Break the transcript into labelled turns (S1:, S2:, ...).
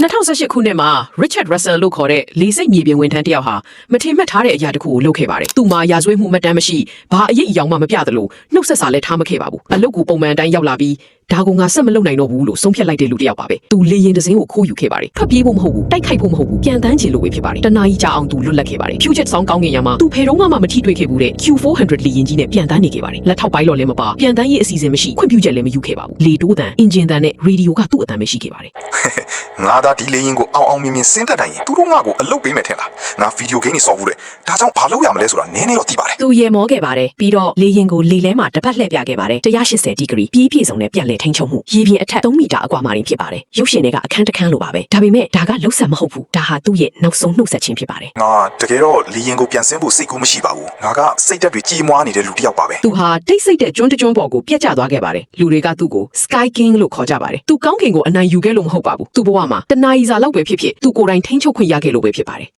S1: 2018 ခုနှစ်မှာ Richard Russell လို့ခေါ်တဲ့လေစိတ်မြေပြင်ဝန်ထမ်းတစ်ယောက်ဟာမထင်မှတ်ထားတဲ့အရာတစ်ခုကိုလုပ်ခဲ့ပါတယ်။သူ့မှာရာဇဝတ်မှုမှတ်တမ်းမရှိဘာအရေးအယောင်မှမပြသလိုနှုတ်ဆက်စာလည်းထားမခဲ့ပါဘူး။အလုပ်ကိုပုံမှန်တိုင်းရောက်လာပြီးဒါကငါဆက်မလုပ်နိုင်တော့ဘူးလို့ဆုံးဖြတ်လိုက်တဲ့လူတစ်ယောက်ပါပဲ။သူလေရင်တစ်စင်းကိုခိုးယူခဲ့ပါတယ်။ထွက်ပြေးဖို့မဟုတ်ဘူးတိုက်ခိုက်ဖို့မဟုတ်ဘူးပြန်တန်းချင်လို့ပဲဖြစ်ပါတယ်။တနာကြီးကြာအောင်သူလွတ်လပ်ခဲ့ပါတယ်။ Puget Sound ကောင်းကင်ယံမှာသူဖယ်တော့မှမထိတွေ့ခဲ့ဘူးတဲ့ Q400 လေရင်ကြီးနဲ့ပြန်တန်းနေခဲ့ပါတယ်။လက်ထောက်ပိုင်းတော့လည်းမပါပြန်တန်းရေးအစီအစဉ်မရှိခွင့်ပြုချက်လည်းမယူခဲ့ပါဘူး။လေတိုးတန်အင်ဂျင်တန်နဲ့ရေဒီယိုကသူ့အတန်ပဲရှိခဲ့ပါတယ်
S2: ငါသာဒီလေရင်ကိုအောင်မြင်စင်းတက်တိုင်းရင်သူတို့ငါ့ကိုအလုပ်ပေးမယ်ထင်လားငါဗီဒီယိုဂိမ်းတွေဆော့ဘူးတဲ့ဒါကြောင့်ဘာလုပ်ရမလဲဆိုတာနည်းနည်းတော့သိပါတယ်
S1: သူရေမောခဲ့ပါတယ်ပြီးတော့လေရင်ကိုလေလဲမှာတစ်ပတ်လှည့်ပြခဲ့ပါတယ်180ဒီဂရီပြည့်ပြည့်စုံနဲ့ပြန်လည်ထိန်းချုပ်မှုရေပြင်အထက်3မီတာအကွာမှာဖြစ်ပါတယ်ရုပ်ရှင်တွေကအခန်းတစ်ခန်းလိုပါပဲဒါပေမဲ့ဒါကလှုပ်ဆက်မဟုတ်ဘူးဒါဟာသူ့ရဲ့နောက်ဆုံးနှုတ်ဆက်ခြင်းဖြစ်ပါတယ်
S2: ငါတကယ်တော့လေရင်ကိုပြန်ဆင်းဖို့စိတ်ကူးမရှိပါဘူးငါကစိတ်တက်တွေကြီးမွားနေတဲ့လူတစ်ယောက်ပါပဲ
S1: သူဟာတိတ်ဆိတ်တဲ့ကျွန်းတကျွန်းပေါ်ကိုပြက်ကျသွားခဲ့ပါတယ်လူတွေကသူ့ကို Sky King လို့ခေါ်ကြပါတယ်သူကောင်းကင်ကိုအနိုင်ယူခဲ့လို့မဟုတ်ပါဘူးသူ့ဘဝမှာတနာရီစာလောက်ပဲဖြစ်ဖြစ်သူကိုယ်တိုင်ထိန်းချုပ်ခွင့်ရခဲ့လို့ပဲဖြစ်ပါတယ်